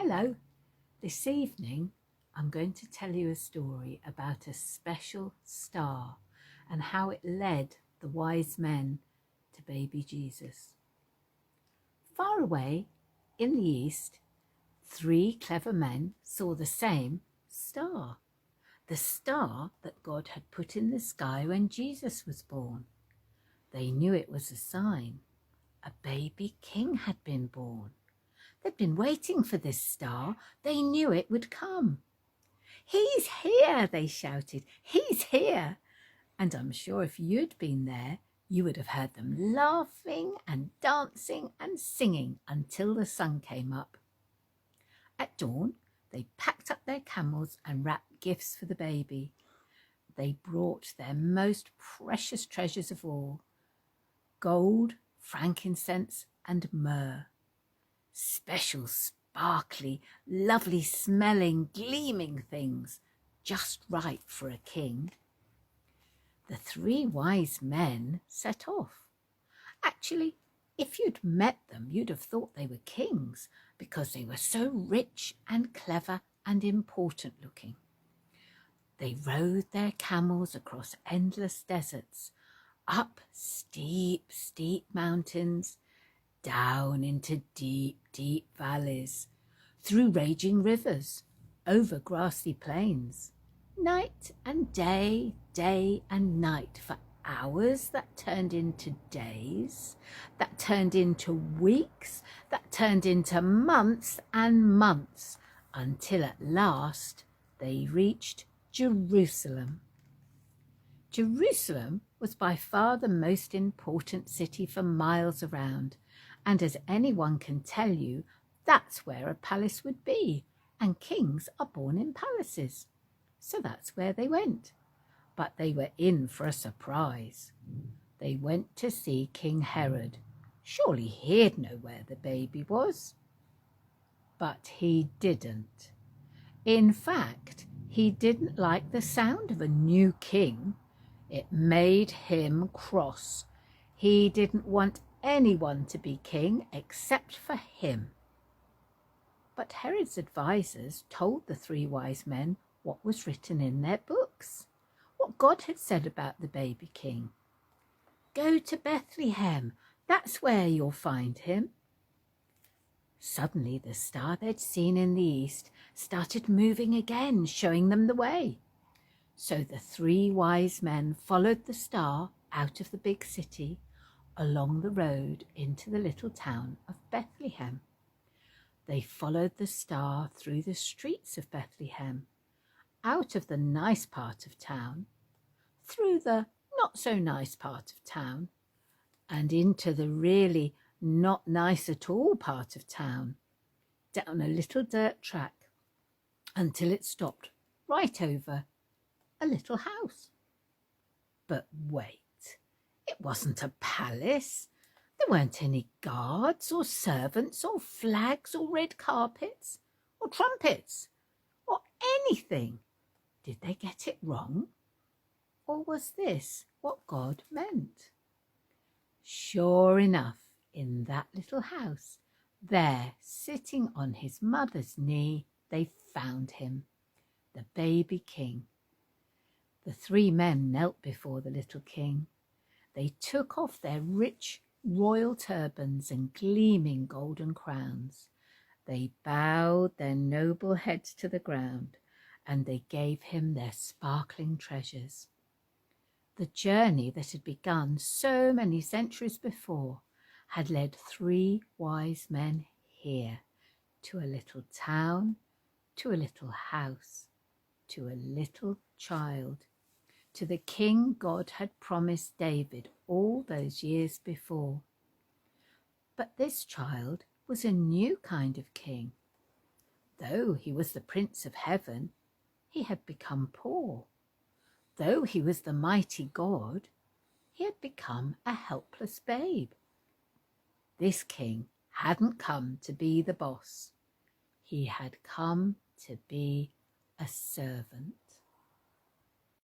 Hello, this evening I'm going to tell you a story about a special star and how it led the wise men to baby Jesus. Far away in the east, 3 clever men saw the same star, the star that God had put in the sky when Jesus was born. They knew it was a sign. A baby king had been born. They'd been waiting for this star. They knew it would come. "He's here," they shouted. "He's here." And I'm sure if you'd been there, you would have heard them laughing and dancing and singing until the sun came up. At dawn, they packed up their camels and wrapped gifts for the baby. They brought their most precious treasures of all: gold, frankincense, and myrrh. Special, sparkly, lovely smelling, gleaming things, just right for a king. The 3 wise men set off. Actually, if you'd met them, you'd have thought they were kings because they were so rich and clever and important looking. They rode their camels across endless deserts, up steep, steep mountains, down into deep, deep valleys, through raging rivers, over grassy plains, night and day, day and night, for hours that turned into days, that turned into weeks, that turned into months and months, until at last they reached Jerusalem. Jerusalem was by far the most important city for miles around, and as anyone can tell you, that's where a palace would be, and kings are born in palaces. So that's where they went. But they were in for a surprise. They went to see King Herod. Surely he'd know where the baby was. But he didn't. In fact, he didn't like the sound of a new king. It made him cross. He didn't want anyone to be king except for him. But Herod's advisors told the 3 wise men what was written in their books, what God had said about the baby king. "Go to Bethlehem, that's where you'll find him." Suddenly the star they'd seen in the east started moving again, showing them the way. So the 3 wise men followed the star out of the big city, along the road into the little town of Bethlehem. They followed the star through the streets of Bethlehem, out of the nice part of town, through the not so nice part of town, and into the really not nice at all part of town, down a little dirt track, until it stopped right over a little house. But wait. It wasn't a palace. There weren't any guards or servants or flags or red carpets or trumpets or anything. Did they get it wrong? Or was this what God meant? Sure enough, in that little house, there, sitting on his mother's knee, they found him, the baby king. The 3 men knelt before the little king. They took off their rich royal turbans and gleaming golden crowns. They bowed their noble heads to the ground, and they gave him their sparkling treasures. The journey that had begun so many centuries before had led 3 wise men here, to a little town, to a little house, to a little child, to the king God had promised David all those years before. But this child was a new kind of king. Though he was the Prince of Heaven, he had become poor. Though he was the mighty God, he had become a helpless babe. This king hadn't come to be the boss. He had come to be a servant.